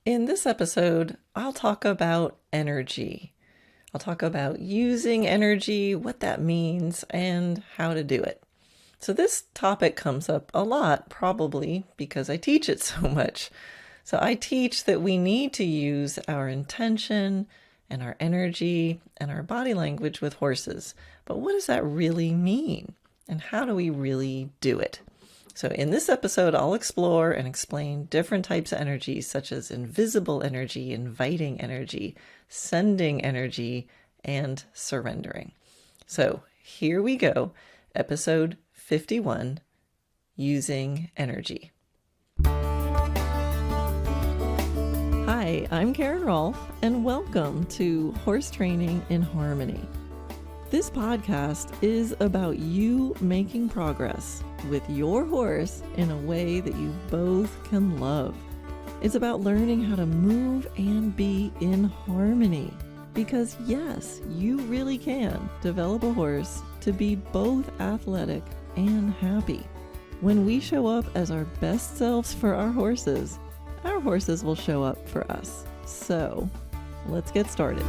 In this episode, I'll talk about energy. I'll talk about using energy, what that means, and how to do it. So this topic comes up a lot, probably because I teach it so much. So I teach that we need to use our intention and our energy and our body language with horses. But what does that really mean? And how do we really do it? So in this episode, I'll explore and explain different types of energy, such as invisible energy, inviting energy, sending energy, and surrendering. So here we go, episode 51, using energy. Hi, I'm Karen Rohlf, and welcome to Horse Training in Harmony. This podcast is about you making progress with your horse in a way that you both can love. It's about learning how to move and be in harmony. Because yes, you really can develop a horse to be both athletic and happy. When we show up as our best selves for our horses will show up for us. So let's get started.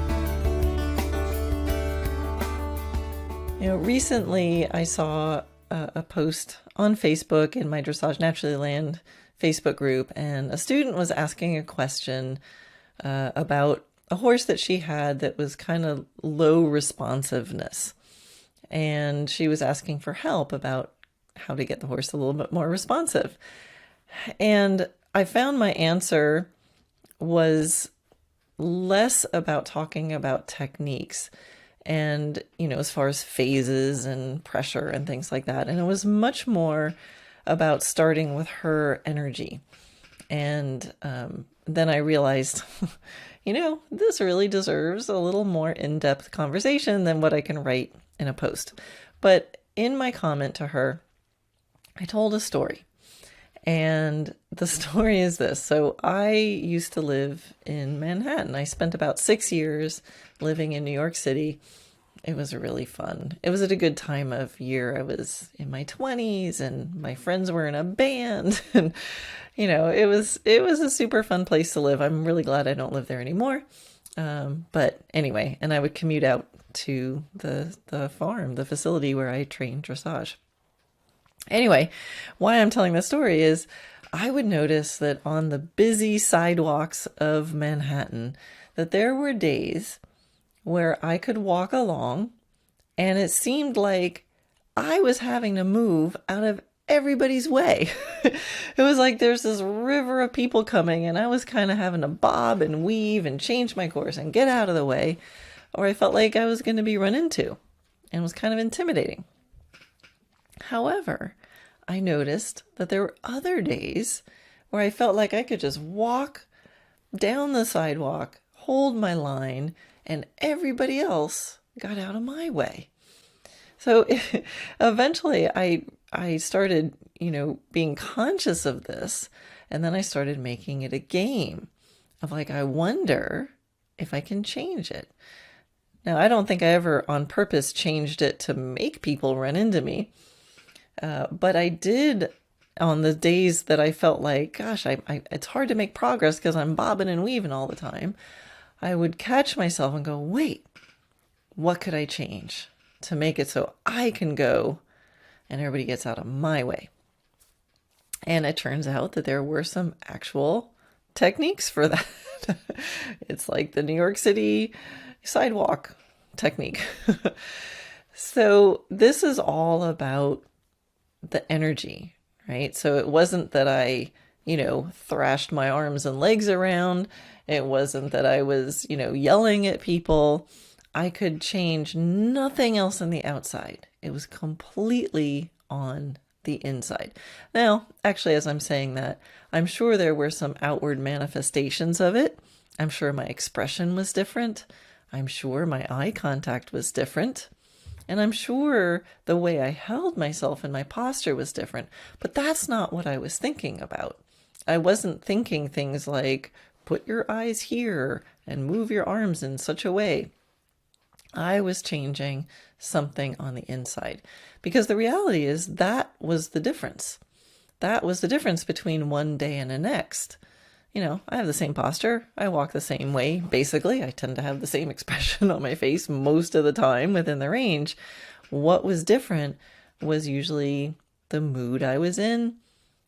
Recently I saw a post on Facebook in my Dressage Naturally land Facebook group, and a student was asking a question about a horse that she had that was kind of low responsiveness. And she was asking for help about how to get the horse a little bit more responsive. And I found my answer was less about talking about techniques and, as far as phases and pressure and things like that. And it was much more about starting with her energy. And then I realized, this really deserves a little more in-depth conversation than what I can write in a post. But in my comment to her, I told a story. And the story is this. So I used to live in Manhattan. I spent about 6 years living in New York City. It was really fun. It was at a good time of year. I was in my 20s and my friends were in a band. And, it was a super fun place to live. I'm really glad I don't live there anymore. But anyway, and I would commute out to the farm, the facility where I trained dressage. Anyway, why I'm telling this story is I would notice that on the busy sidewalks of Manhattan, that there were days where I could walk along and it seemed like I was having to move out of everybody's way. It was like there's this river of people coming and I was kind of having to bob and weave and change my course and get out of the way, or I felt like I was going to be run into, and it was kind of intimidating. However, I noticed that there were other days where I felt like I could just walk down the sidewalk, hold my line, and everybody else got out of my way. So eventually I started, being conscious of this, and then I started making it a game of like, I wonder if I can change it. Now, I don't think I ever on purpose changed it to make people run into me. But I did on the days that I felt like, gosh, it's hard to make progress because I'm bobbing and weaving all the time. I would catch myself and go, wait, what could I change to make it so I can go and everybody gets out of my way? And it turns out that there were some actual techniques for that. It's like the New York City sidewalk technique. So this is all about the energy, right? So it wasn't that I, thrashed my arms and legs around. It wasn't that I was, yelling at people. I could change nothing else on the outside. It was completely on the inside. Now, actually, as I'm saying that, I'm sure there were some outward manifestations of it. I'm sure my expression was different. I'm sure my eye contact was different. And I'm sure the way I held myself and my posture was different, but that's not what I was thinking about. I wasn't thinking things like, put your eyes here and move your arms in such a way. I was changing something on the inside, because the reality is that was the difference. That was the difference between one day and the next. I have the same posture. I walk the same way, basically. I tend to have the same expression on my face most of the time within the range. What was different was usually the mood I was in,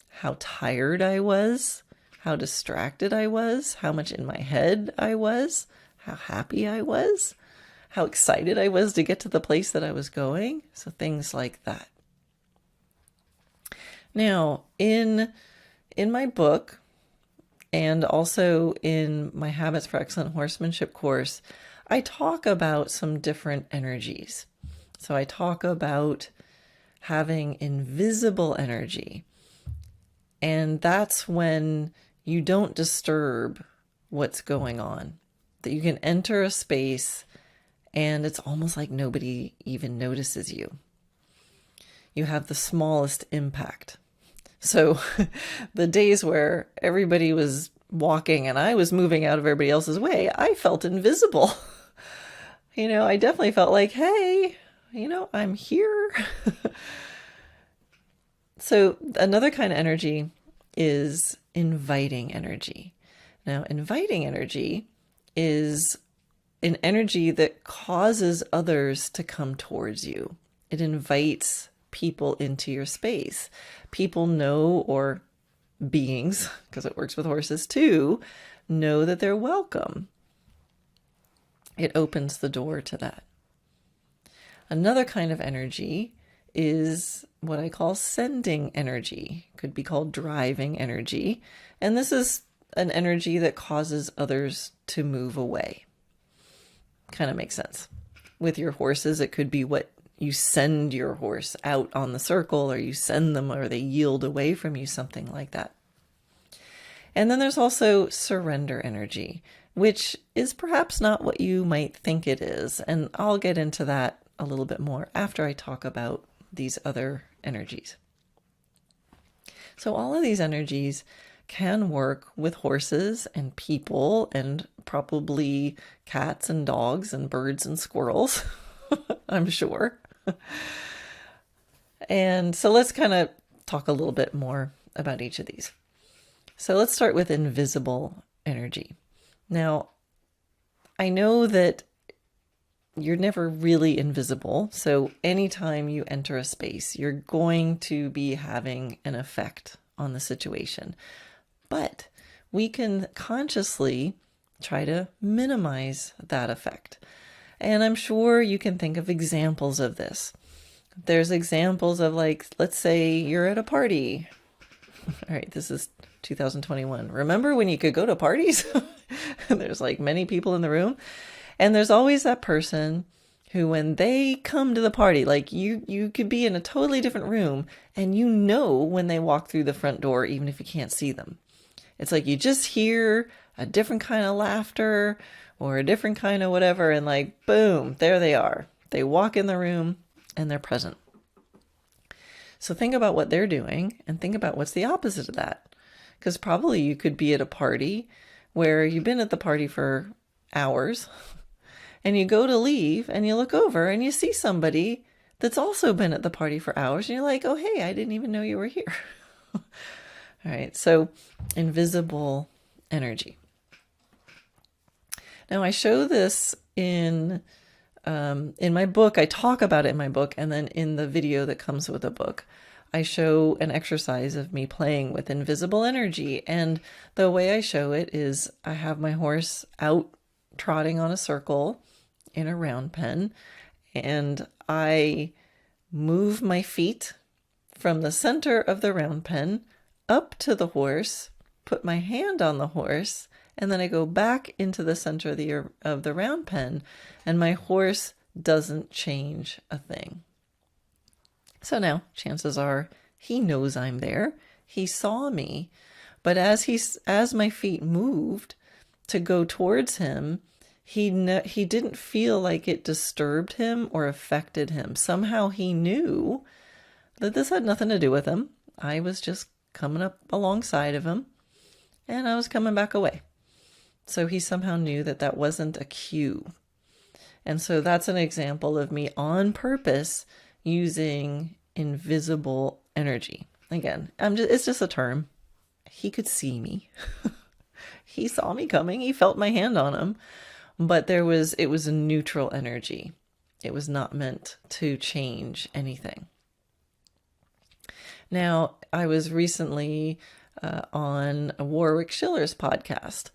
how tired I was, how distracted I was, how much in my head I was, how happy I was, how excited I was to get to the place that I was going. So things like that. Now, in my book, and also in my Habits for Excellent Horsemanship course, I talk about some different energies. So I talk about having invisible energy. And that's when you don't disturb what's going on. That you can enter a space and it's almost like nobody even notices you. You have the smallest impact. So the days where everybody was walking and I was moving out of everybody else's way, I felt invisible. I definitely felt like, hey, I'm here. So another kind of energy is inviting energy. Now, inviting energy is an energy that causes others to come towards you. It invites people into your space. People know, or beings, because it works with horses too, know that they're welcome. It opens the door to that. Another kind of energy is what I call sending energy. Could be called driving energy. And this is an energy that causes others to move away. Kind of makes sense. With your horses, it could be what you send your horse out on the circle, or you send them, or they yield away from you, something like that. And then there's also surrender energy, which is perhaps not what you might think it is. And I'll get into that a little bit more after I talk about these other energies. So all of these energies can work with horses and people and probably cats and dogs and birds and squirrels, I'm sure. And so let's kind of talk a little bit more about each of these. So let's start with invisible energy. Now, I know that you're never really invisible. So anytime you enter a space, you're going to be having an effect on the situation. But we can consciously try to minimize that effect. And I'm sure you can think of examples of this. There's examples of, like, let's say you're at a party. All right, this is 2021. Remember when you could go to parties? There's like many people in the room. And there's always that person who, when they come to the party, like you could be in a totally different room and when they walk through the front door, even if you can't see them. It's like you just hear a different kind of laughter or a different kind of whatever, and like, boom, there they are. They walk in the room and they're present. So think about what they're doing and think about what's the opposite of that. Because probably you could be at a party where you've been at the party for hours and you go to leave and you look over and you see somebody that's also been at the party for hours and you're like, oh, hey, I didn't even know you were here. All right, so invisible energy. Now I show this in my book. I talk about it in my book, and then in the video that comes with the book, I show an exercise of me playing with invisible energy. And the way I show it is I have my horse out trotting on a circle in a round pen, and I move my feet from the center of the round pen up to the horse, put my hand on the horse, and then I go back into the center of the round pen, and my horse doesn't change a thing. So now chances are he knows I'm there. He saw me, but as my feet moved to go towards him, he didn't feel like it disturbed him or affected him. Somehow he knew that this had nothing to do with him. I was just coming up alongside of him, and I was coming back away. So he somehow knew that that wasn't a cue. And so that's an example of me on purpose using invisible energy. Again, it's just a term. He could see me. He saw me coming. He felt my hand on him. But it was a neutral energy. It was not meant to change anything. Now, I was recently on Warwick Schiller's podcast,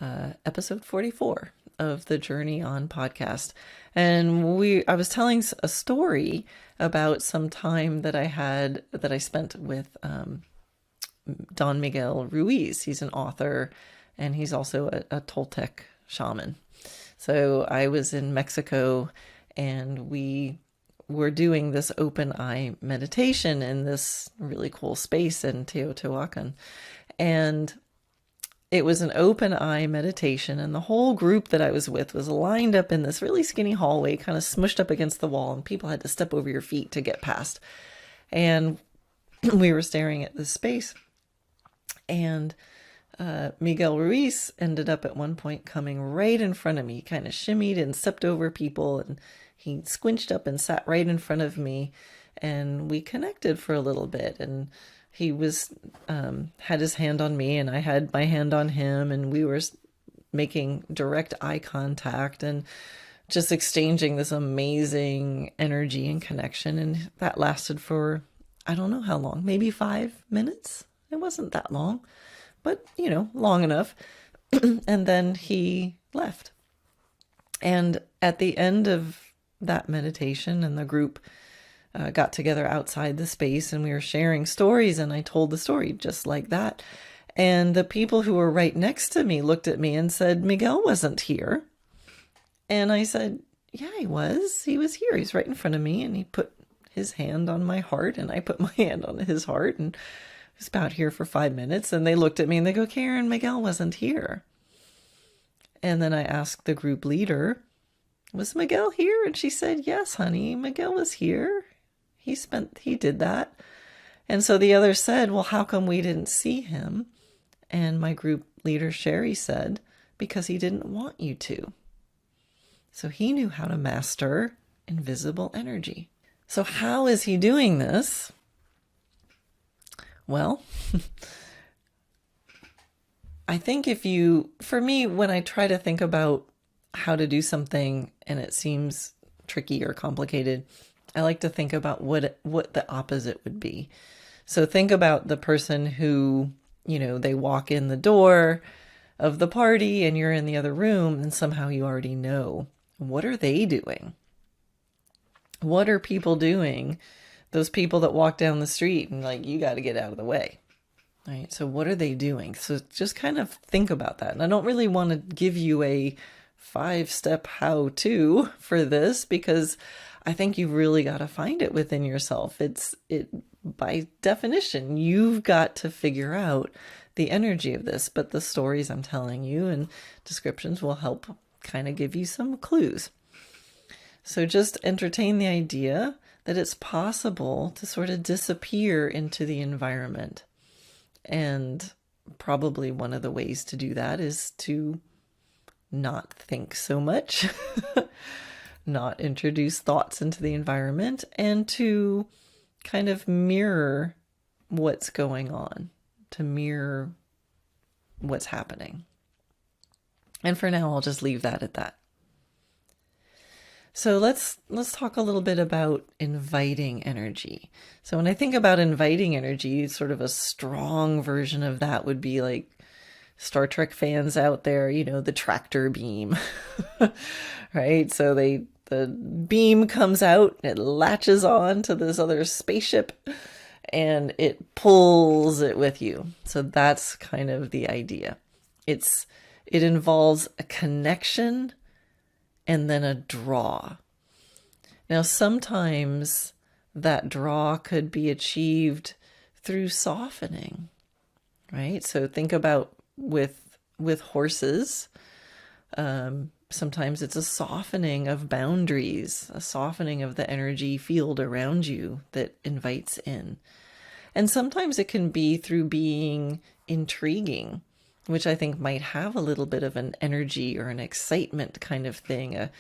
episode 44 of the Journey On podcast. And I was telling a story about some time that I spent with Don Miguel Ruiz. He's an author, and he's also a Toltec shaman. So I was in Mexico, and we were doing this open eye meditation in this really cool space in Teotihuacan. And it was an open eye meditation, and the whole group that I was with was lined up in this really skinny hallway, kind of smushed up against the wall, and people had to step over your feet to get past. And we were staring at this space, and Miguel Ruiz ended up at one point coming right in front of me. He kind of shimmied and stepped over people, and he squinched up and sat right in front of me, and we connected for a little bit. And he had his hand on me, and I had my hand on him, and we were making direct eye contact and just exchanging this amazing energy and connection. And that lasted for, I don't know how long, maybe 5 minutes. It wasn't that long, but long enough. And then he left. And at the end of that meditation, and the group got together outside the space, and we were sharing stories, and I told the story just like that. And the people who were right next to me looked at me and said, Miguel wasn't here. And I said, yeah, he was. He was here. He's right in front of me, and he put his hand on my heart, and I put my hand on his heart, and he was about here for 5 minutes. And they looked at me and they go, Karen, Miguel wasn't here. And then I asked the group leader, was Miguel here? And she said, yes, honey, Miguel was here. He did that. And so the others said, well, how come we didn't see him? And my group leader, Sherry, said, because he didn't want you to. So he knew how to master invisible energy. So how is he doing this? Well, I think for me, when I try to think about how to do something and it seems tricky or complicated, I like to think about what the opposite would be. So think about the person who, they walk in the door of the party and you're in the other room, and somehow you already know, what are they doing? What are people doing? Those people that walk down the street and you got to get out of the way. Right? So what are they doing? So just kind of think about that. And I don't really want to give you a 5-step how-to for this, because I think you've really got to find it within yourself. By definition, you've got to figure out the energy of this, but the stories I'm telling you and descriptions will help kind of give you some clues. So just entertain the idea that it's possible to sort of disappear into the environment. And probably one of the ways to do that is to not think so much, not introduce thoughts into the environment, and to kind of mirror what's going on, to mirror what's happening. And for now, I'll just leave that at that. So let's talk a little bit about inviting energy. So when I think about inviting energy, sort of a strong version of that would be like Star Trek fans out there, the tractor beam, right? So the beam comes out, it latches on to this other spaceship, and it pulls it with you. So that's kind of the idea. It involves a connection and then a draw. Now, sometimes that draw could be achieved through softening, right? So think about with horses, sometimes it's a softening of boundaries, a softening of the energy field around you that invites in. And sometimes it can be through being intriguing, which I think might have a little bit of an energy or an excitement kind of thing,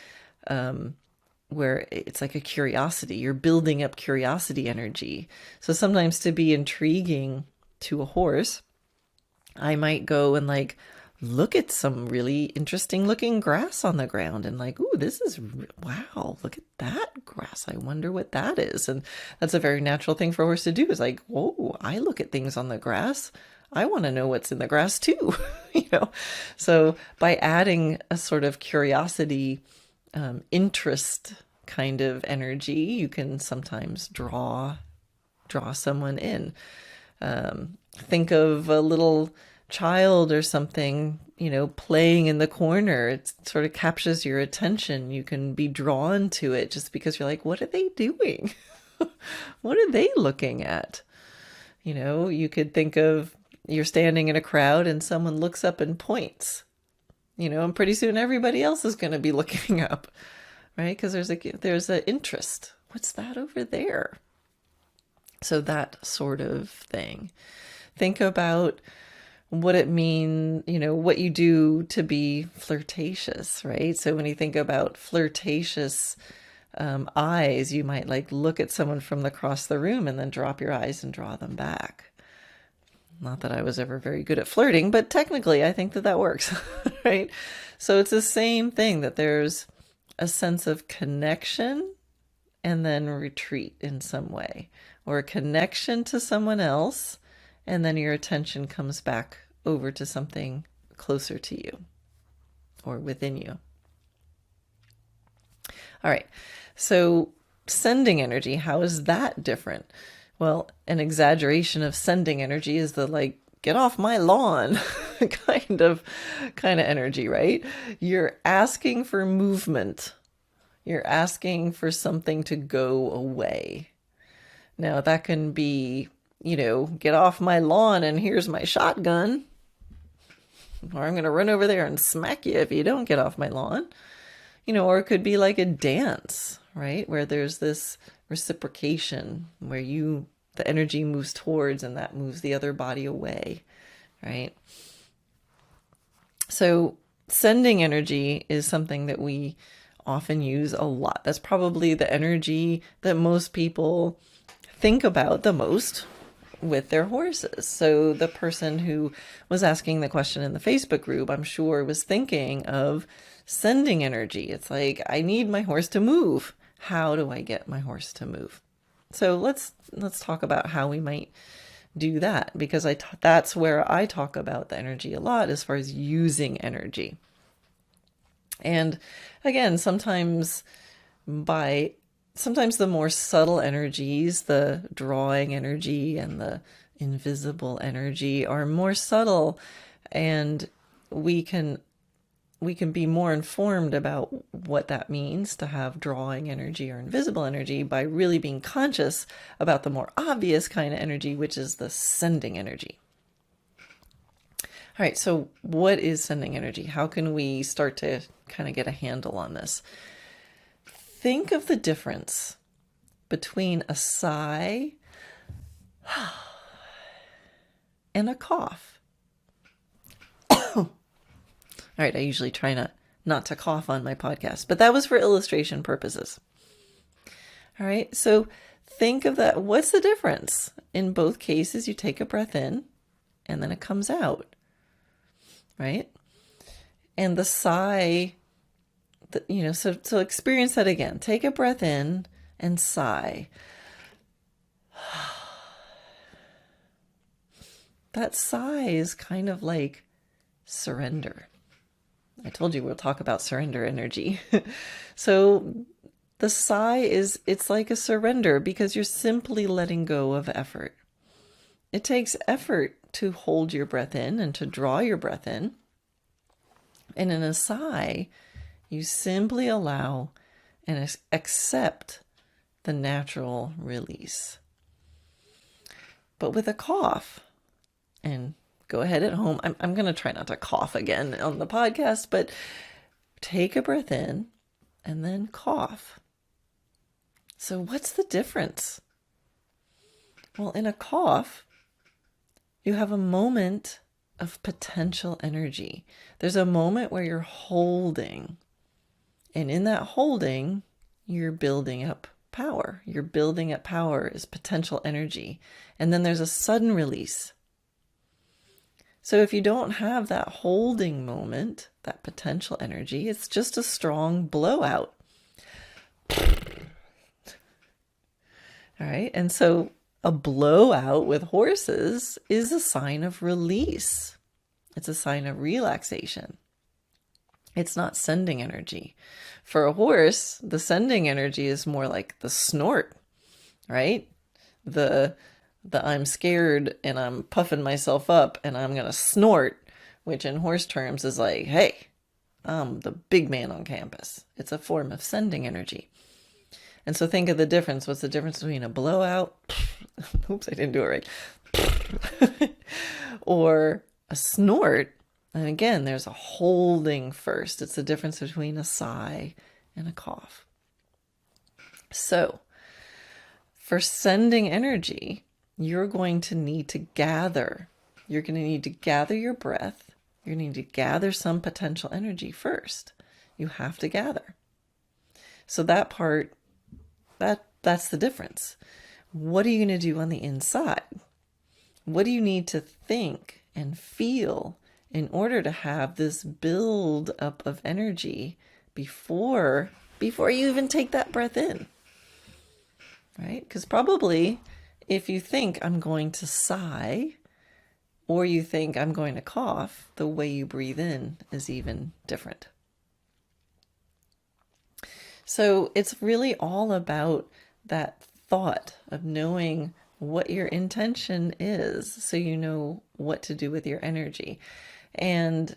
where it's like a curiosity. You're building up curiosity energy. So sometimes to be intriguing to a horse, I might go and look at some really interesting looking grass on the ground and like, ooh, wow, look at that grass. I wonder what that is. And that's a very natural thing for a horse to do, is like, whoa, I look at things on the grass. I want to know what's in the grass too, So by adding a sort of curiosity, interest kind of energy, you can sometimes draw someone in. Think of a little child or something, playing in the corner. It sort of captures your attention. You can be drawn to it just because you're like, what are they doing? What are they looking at? You could think of, you're standing in a crowd and someone looks up and points, and pretty soon everybody else is going to be looking up, right? Because there's an interest. What's that over there? So that sort of thing. Think about what it means, what you do to be flirtatious, right? So when you think about flirtatious eyes, you might like look at someone from across the room and then drop your eyes and draw them back. Not that I was ever very good at flirting, but technically I think that works, right? So it's the same thing, that there's a sense of connection and then retreat in some way, or a connection to someone else, and then your attention comes back over to something closer to you or within you. All right. So sending energy, how is that different? Well, an exaggeration of sending energy is the like, get off my lawn kind of energy, right? You're asking for movement. You're asking for something to go away. Now that can be, get off my lawn and here's my shotgun. Or I'm going to run over there and smack you if you don't get off my lawn. Or it could be like a dance, right? Where there's this reciprocation where the energy moves towards and that moves the other body away, right? So sending energy is something that we often use a lot. That's probably the energy that most people think about the most with their horses. So the person who was asking the question in the Facebook group, I'm sure, was thinking of sending energy. It's like, I need my horse to move. How do I get my horse to move? So let's talk about how we might do that, because that's where I talk about the energy a lot, as far as using energy. And again, sometimes the more subtle energies, the drawing energy and the invisible energy, are more subtle, and we can be more informed about what that means to have drawing energy or invisible energy by really being conscious about the more obvious kind of energy, which is the sending energy. All right, so what is sending energy? How can we start to kind of get a handle on this? Think of the difference between a sigh and a cough. All right, I usually try not to cough on my podcast, but that was for illustration purposes. All right, so think of that. What's the difference? In both cases, you take a breath in and then it comes out, right? And the sigh, so experience that again. Take a breath in and sigh. That sigh is kind of like surrender. I told you we'll talk about surrender energy. So the sigh it's like a surrender, because you're simply letting go of effort. It takes effort to hold your breath in and to draw your breath in. And in a sigh, you simply allow and accept the natural release. But with a cough, and go ahead at home, I'm going to try not to cough again on the podcast, but take a breath in and then cough. So what's the difference? Well, in a cough, you have a moment of potential energy. There's a moment where you're holding. And in that holding, you're building up power. You're building up power is potential energy. And then there's a sudden release. So if you don't have that holding moment, that potential energy, it's just a strong blowout. All right. And so a blowout with horses is a sign of release. It's a sign of relaxation. It's not sending energy. For a horse, the sending energy is more like the snort, right? The I'm scared and I'm puffing myself up and I'm going to snort, which in horse terms is like, hey, I'm the big man on campus. It's a form of sending energy. And so think of the difference. What's the difference between a blowout? Oops, I didn't do it right. Or a snort. And again, there's a holding first. It's the difference between a sigh and a cough. So for sending energy, you're going to need to gather. You're going to need to gather your breath. You need to gather some potential energy first. You have to gather. So that part, that's the difference. What are you going to do on the inside? What do you need to think and feel in order to have this build up of energy before you even take that breath in? Right? Because probably if you think I'm going to sigh or you think I'm going to cough, the way you breathe in is even different. So it's really all about that thought of knowing what your intention is so you know what to do with your energy. And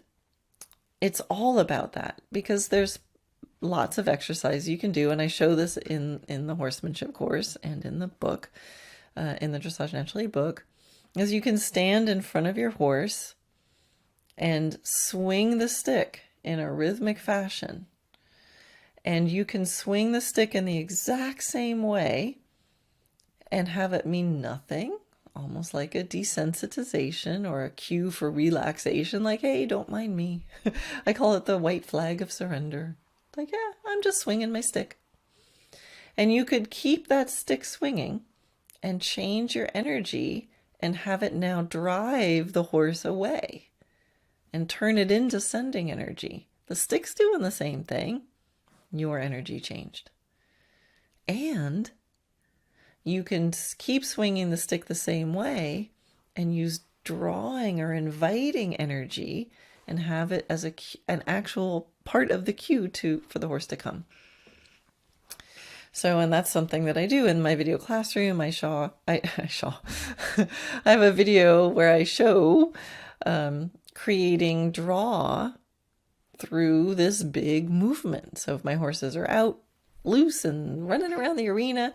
it's all about that because there's lots of exercise you can do. And I show this in the horsemanship course and in the book, in the Dressage Naturally book, is you can stand in front of your horse and swing the stick in a rhythmic fashion. And you can swing the stick in the exact same way and have it mean nothing, almost like a desensitization or a cue for relaxation, like, hey, don't mind me. I call it the white flag of surrender. Like, yeah, I'm just swinging my stick. And you could keep that stick swinging and change your energy and have it now drive the horse away and turn it into sending energy. The stick's doing the same thing. Your energy changed. And you can keep swinging the stick the same way and use drawing or inviting energy and have it as an actual part of the cue for the horse to come. So, and that's something that I do in my video classroom. I have a video where I show creating draw through this big movement. So if my horses are out loose and running around the arena,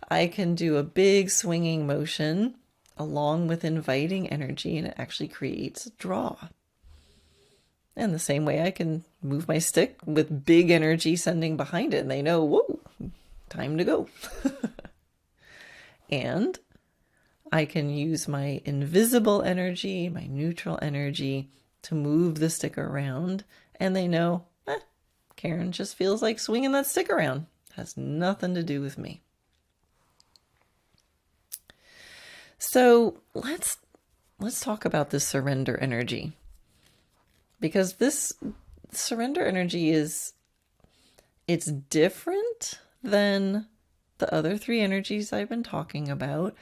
I can do a big swinging motion along with inviting energy, and it actually creates draw. And the same way I can move my stick with big energy sending behind it, and they know, whoa, time to go. And I can use my invisible energy, my neutral energy to move the stick around, and they know, Karen just feels like swinging that stick around. Has nothing to do with me. So let's talk about this surrender energy, because this surrender energy it's different than the other three energies I've been talking about,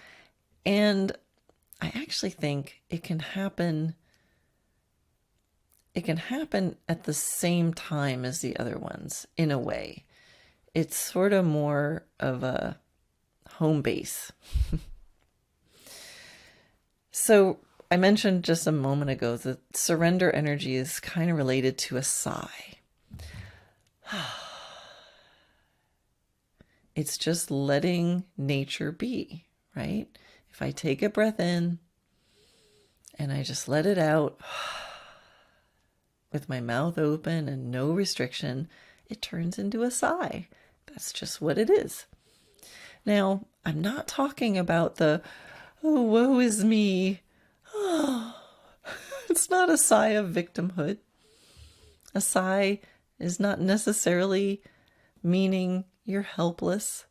and I actually think it can happen at the same time as the other ones in a way. It's sort of more of a home base. So I mentioned just a moment ago that surrender energy is kind of related to a sigh. It's just letting nature be, right? If I take a breath in and I just let it out with my mouth open and no restriction, it turns into a sigh. That's just what it is. Now, I'm not talking about the, oh, woe is me. Oh, it's not a sigh of victimhood. A sigh is not necessarily meaning you're helpless,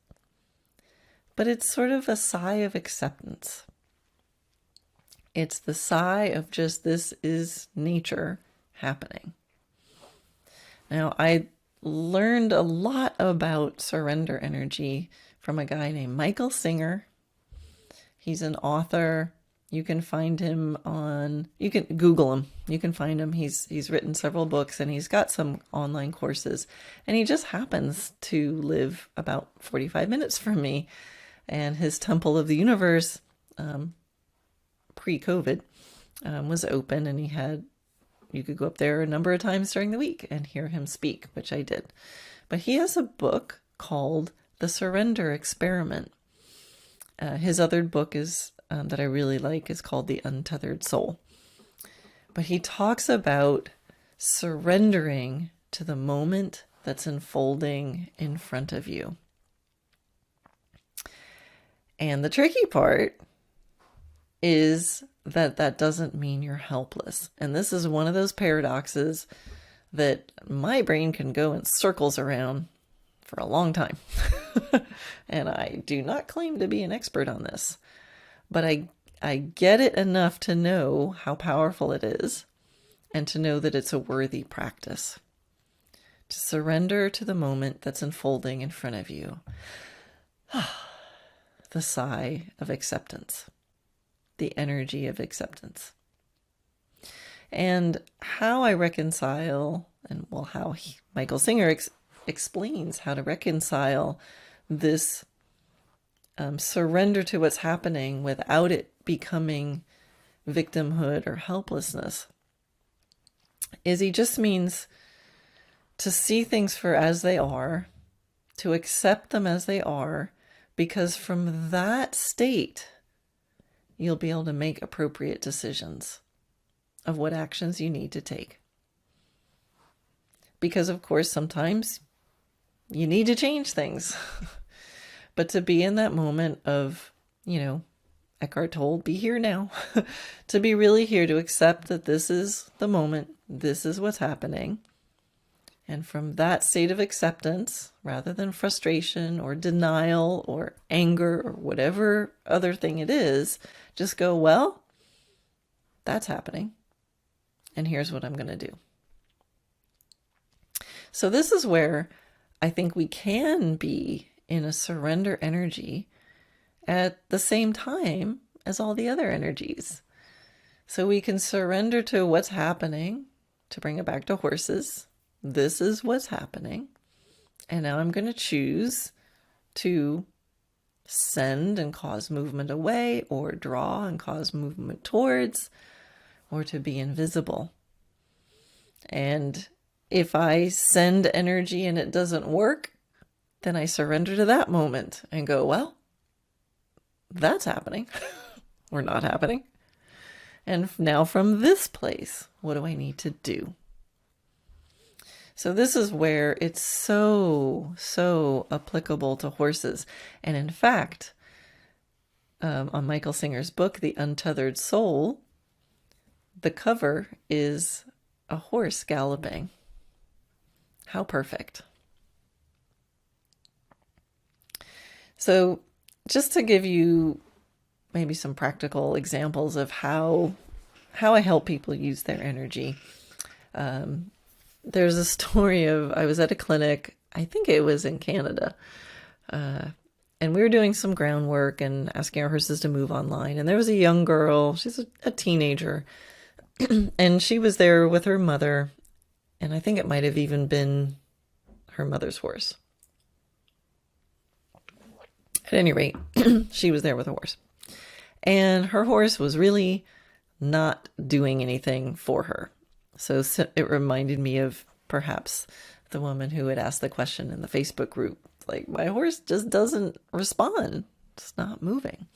but it's sort of a sigh of acceptance. It's the sigh of just, this is nature happening. Now, I learned a lot about surrender energy from a guy named Michael Singer. He's an author. You can find him you can Google him. You can find him. He's written several books, and he's got some online courses. And he just happens to live about 45 minutes from me. And his Temple of the Universe, pre-COVID, was open, and you could go up there a number of times during the week and hear him speak, which I did. But he has a book called The Surrender Experiment. His other book is that I really like is called The Untethered Soul. But he talks about surrendering to the moment that's unfolding in front of you. And the tricky part is that doesn't mean you're helpless. And this is one of those paradoxes that my brain can go in circles around for a long time. And I do not claim to be an expert on this, but I get it enough to know how powerful it is, and to know that it's a worthy practice. To surrender to the moment that's unfolding in front of you. The sigh of acceptance. The energy of acceptance. And how I reconcile, and well, how Michael Singer explains how to reconcile this surrender to what's happening without it becoming victimhood or helplessness, is he just means to see things for as they are, to accept them as they are, because from that state, you'll be able to make appropriate decisions of what actions you need to take. Because, of course, sometimes you need to change things. But to be in that moment of, Eckhart Tolle, be here now. To be really here, to accept that this is the moment, this is what's happening. And from that state of acceptance, rather than frustration or denial or anger or whatever other thing it is, just go, well, that's happening. And here's what I'm going to do. So this is where I think we can be in a surrender energy at the same time as all the other energies. So we can surrender to what's happening, to bring it back to horses. This is what's happening. And now I'm going to choose to send and cause movement away, or draw and cause movement towards, or to be invisible. And if I send energy and it doesn't work, then I surrender to that moment and go, well, that's happening or not happening. And now from this place, what do I need to do? So this is where it's so applicable to horses. And in fact, on Michael Singer's book, The Untethered Soul, the cover is a horse galloping. How perfect. So just to give you maybe some practical examples of how I help people use their energy. There's a story of, I was at a clinic, I think it was in Canada, and we were doing some groundwork and asking our horses to move online. And there was a young girl, she's a teenager, and she was there with her mother, and I think it might have even been her mother's horse. At any rate, she was there with a horse. And her horse was really not doing anything for her. So it reminded me of perhaps the woman who had asked the question in the Facebook group, like, my horse just doesn't respond. It's not moving.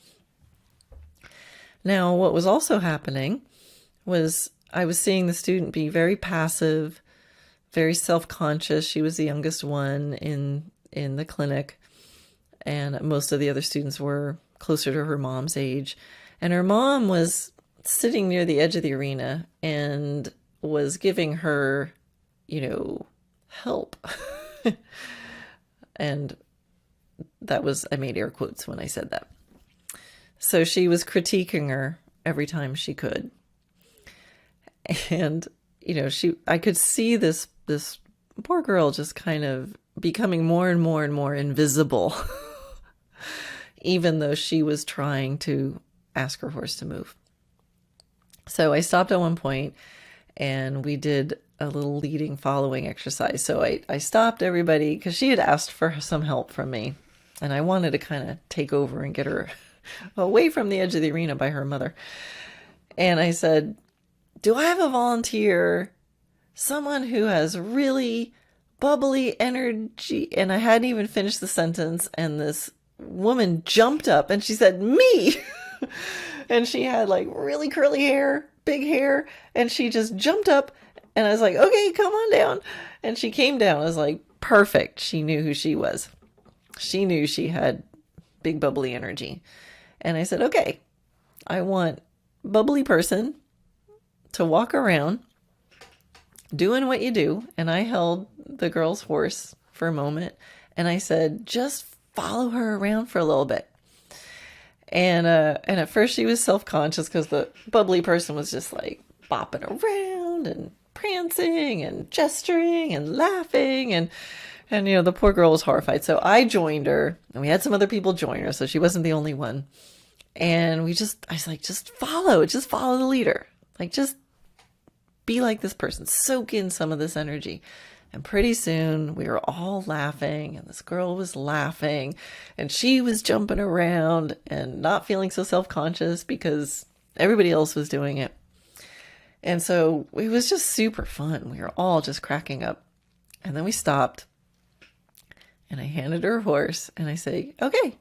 Now, what was also happening was I was seeing the student be very passive, very self-conscious. She was the youngest one in the clinic, and most of the other students were closer to her mom's age. And her mom was sitting near the edge of the arena and was giving her, help. And that was, I made air quotes when I said that. So she was critiquing her every time she could. And, I could see this poor girl just kind of becoming more and more and more invisible, even though she was trying to ask her horse to move. So I stopped at one point and we did a little leading following exercise. So I stopped everybody because she had asked for some help from me, and I wanted to kind of take over and get her away from the edge of the arena by her mother. And I said, do I have a volunteer, someone who has really bubbly energy? And I hadn't even finished the sentence, and this woman jumped up and she said, me. And she had like really curly hair, big hair, and she just jumped up, and I was like, okay, come on down. And she came down. I was like, perfect. She knew who she was. She knew she had big bubbly energy. And I said, okay, I want bubbly person to walk around doing what you do. And I held the girl's horse for a moment, and I said, just follow her around for a little bit. And at first she was self-conscious because the bubbly person was just like bopping around and prancing and gesturing and laughing, and the poor girl was horrified. So I joined her, and we had some other people join her, so she wasn't the only one. And I was like, just follow the leader. Like, just be like this person, soak in some of this energy. And pretty soon we were all laughing, and this girl was laughing, and she was jumping around and not feeling so self-conscious because everybody else was doing it. And so it was just super fun. We were all just cracking up. And then we stopped, and I handed her a horse, and I say, okay,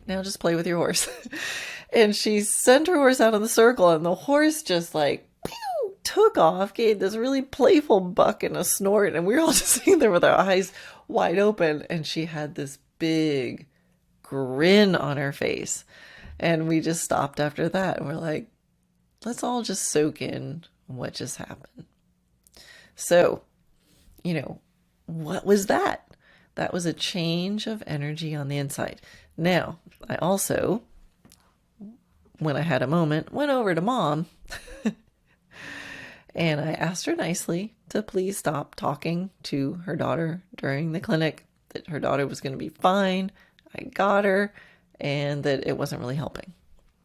now just play with your horse. And she sent her horse out of the circle, and the horse just like took off, gave this really playful buck and a snort, and we were all just sitting there with our eyes wide open, and she had this big grin on her face. And we just stopped after that, and we're like, let's all just soak in what just happened. So, what was that? That was a change of energy on the inside. Now, I also, when I had a moment, went over to Mom and I asked her nicely to please stop talking to her daughter during the clinic, that her daughter was going to be fine. I got her, and that it wasn't really helping,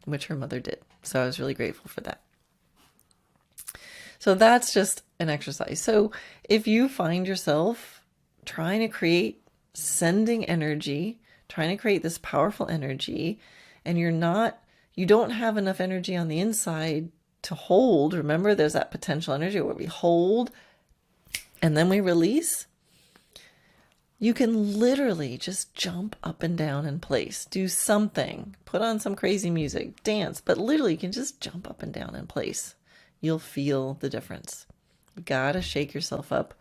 which her mother did. So I was really grateful for that. So that's just an exercise. So if you find yourself trying to create sending energy, trying to create this powerful energy, and you don't have enough energy on the inside to hold. Remember, there's that potential energy where we hold and then we release. You can literally just jump up and down in place, do something, put on some crazy music, dance, but literally you can just jump up and down in place. You'll feel the difference. You gotta shake yourself up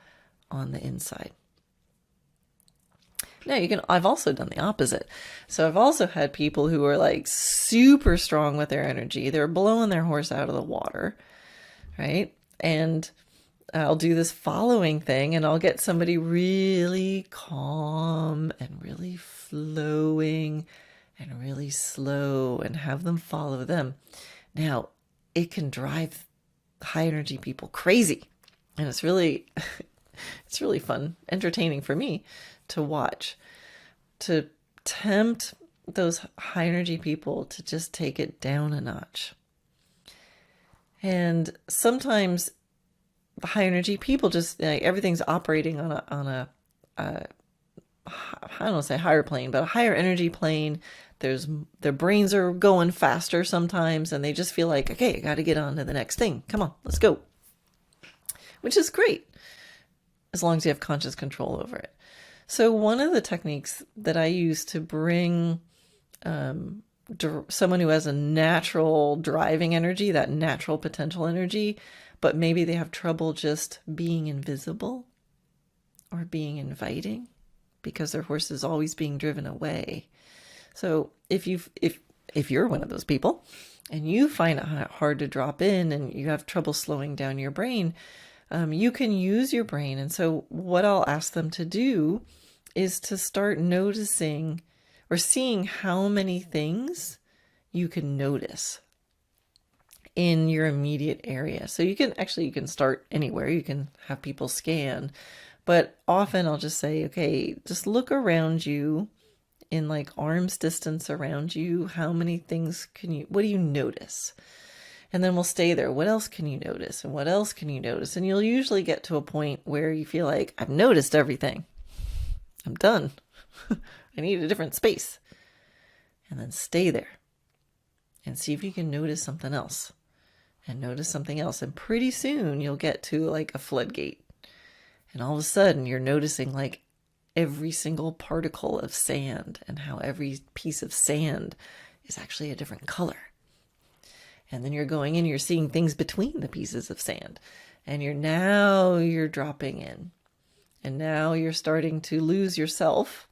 on the inside. Now I've also done the opposite. So I've also had people who are like super strong with their energy. They're blowing their horse out of the water, right? And I'll do this following thing, and I'll get somebody really calm and really flowing and really slow and have them follow them. Now, it can drive high energy people crazy. And it's really fun, entertaining for me to watch, to tempt those high energy people to just take it down a notch. And sometimes the high energy people just everything's operating on a I don't want to say higher plane, but a higher energy plane. Their brains are going faster sometimes, and they just feel like, okay, I got to get on to the next thing. Come on, let's go. Which is great, as long as you have conscious control over it. So one of the techniques that I use to bring someone who has a natural driving energy, that natural potential energy, but maybe they have trouble just being invisible or being inviting because their horse is always being driven away. So if you're one of those people and you find it hard to drop in and you have trouble slowing down your brain, you can use your brain. And so what I'll ask them to do is to start noticing or seeing how many things you can notice. in your immediate area. So you can start anywhere. You can have people scan, but often I'll just say, okay, just look around you in like arm's distance around you. How many things what do you notice? And then we'll stay there. What else can you notice? And what else can you notice? And you'll usually get to a point where you feel like, I've noticed everything. I'm done. I need a different space. And then stay there and see if you can notice something else and notice something else. And pretty soon you'll get to like a floodgate. And all of a sudden you're noticing like every single particle of sand and how every piece of sand is actually a different color. And then you're going in, you're seeing things between the pieces of sand. And you're dropping in. And now you're starting to lose yourself.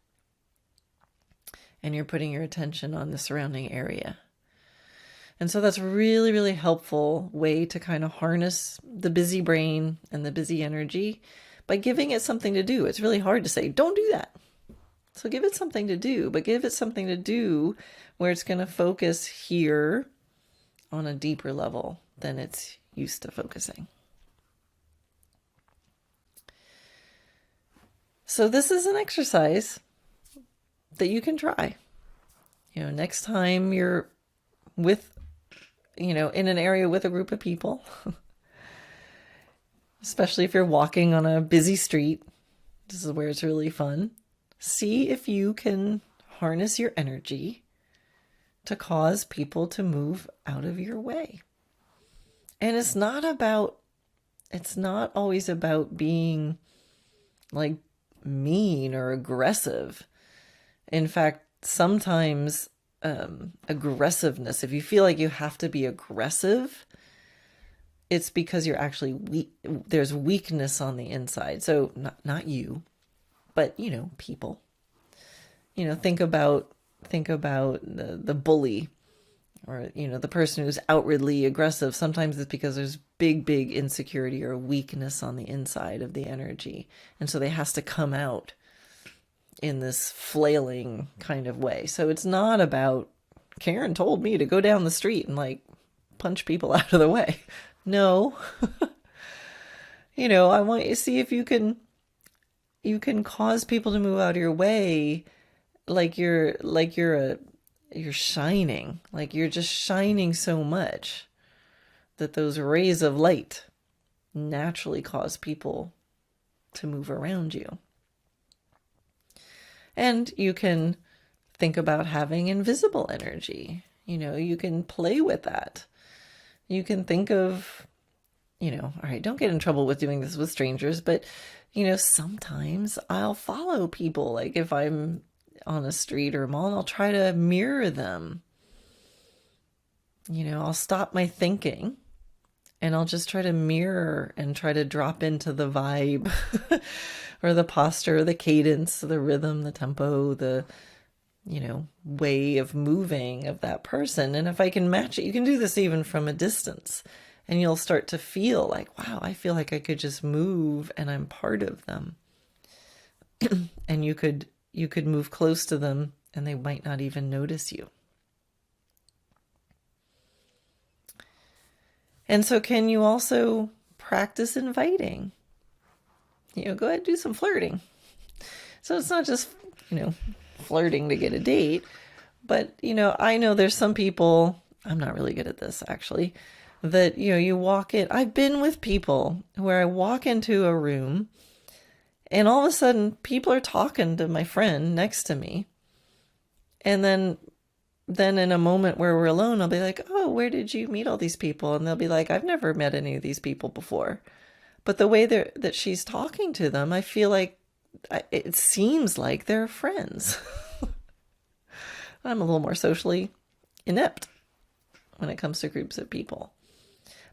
And you're putting your attention on the surrounding area. And so that's a really, really helpful way to kind of harness the busy brain and the busy energy by giving it something to do. It's really hard to say, don't do that. So give it something to do, but give it something to do where it's going to focus here on a deeper level than it's used to focusing. So this is an exercise that you can try. Next time you're in an area with a group of people, especially if you're walking on a busy street, this is where it's really fun. See if you can harness your energy to cause people to move out of your way. And it's not always about being like mean or aggressive. In fact, sometimes aggressiveness, if you feel like you have to be aggressive, it's because you're actually weak. There's weakness on the inside. So not you, but people. Think about the bully or the person who's outwardly aggressive. Sometimes it's because there's big insecurity or weakness on the inside of the energy, and so they has to come out in this flailing kind of way. So it's not about Karen told me to go down the street and like punch people out of the way. No. I want you to see if you can cause people to move out of your way like you're shining, like you're just shining so much that those rays of light naturally cause people to move around you. And you can think about having invisible energy. You can play with that. You can think of, all right, don't get in trouble with doing this with strangers, but, sometimes I'll follow people. Like if I'm on a street or a mall, and I'll try to mirror them. I'll stop my thinking and I'll just try to mirror and try to drop into the vibe or the posture, the cadence, the rhythm, the tempo, the, way of moving of that person. And if I can match it, you can do this even from a distance, and you'll start to feel like, wow, I feel like I could just move and I'm part of them. And you could move close to them and they might not even notice you. And so can you also practice inviting? Go ahead and do some flirting. So it's not just, flirting to get a date, but, I know there's some people, I'm not really good at this actually, that, you walk in. I've been with people where I walk into a room and all of a sudden people are talking to my friend next to me. And then in a moment where we're alone, I'll be like, oh, where did you meet all these people? And they'll be like, I've never met any of these people before. But the way that she's talking to them, I feel like it seems like they're friends. I'm a little more socially inept when it comes to groups of people.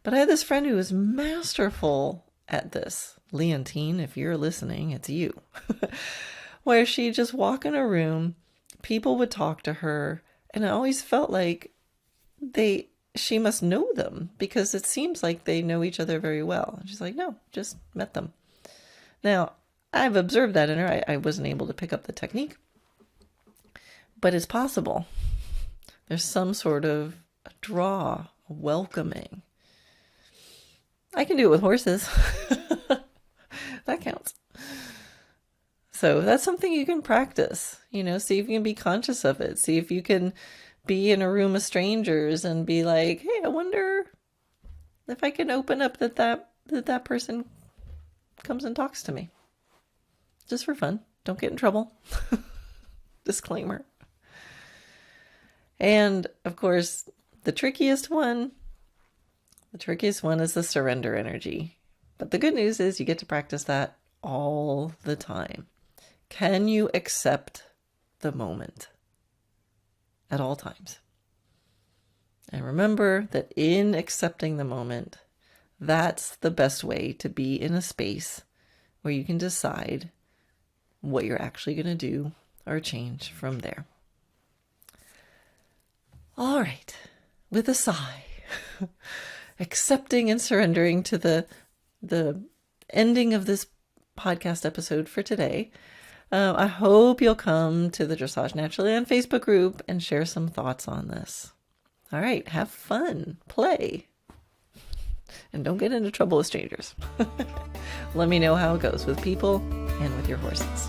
But I had this friend who was masterful at this. Leontine, if you're listening, it's you. Where she'd just walk in a room, people would talk to her, and I always felt like she must know them because it seems like they know each other very well. And she's like, no, just met them. Now, I've observed that in her. I wasn't able to pick up the technique, but it's possible. There's some sort of a draw welcoming. I can do it with horses. That counts. So that's something you can practice, see if you can be conscious of it. See if you can be in a room of strangers and be like, hey, I wonder if I can open up that person comes and talks to me. Just for fun. Don't get in trouble. Disclaimer. And of course, the trickiest one is the surrender energy. But the good news is you get to practice that all the time. Can you accept the moment at all times? And remember that in accepting the moment, that's the best way to be in a space where you can decide what you're actually going to do or change from there. All right, with a sigh, accepting and surrendering to the ending of this podcast episode for today. I hope you'll come to the Dressage Naturally on Facebook group and share some thoughts on this. All right, have fun, play, and don't get into trouble with strangers. Let me know how it goes with people and with your horses.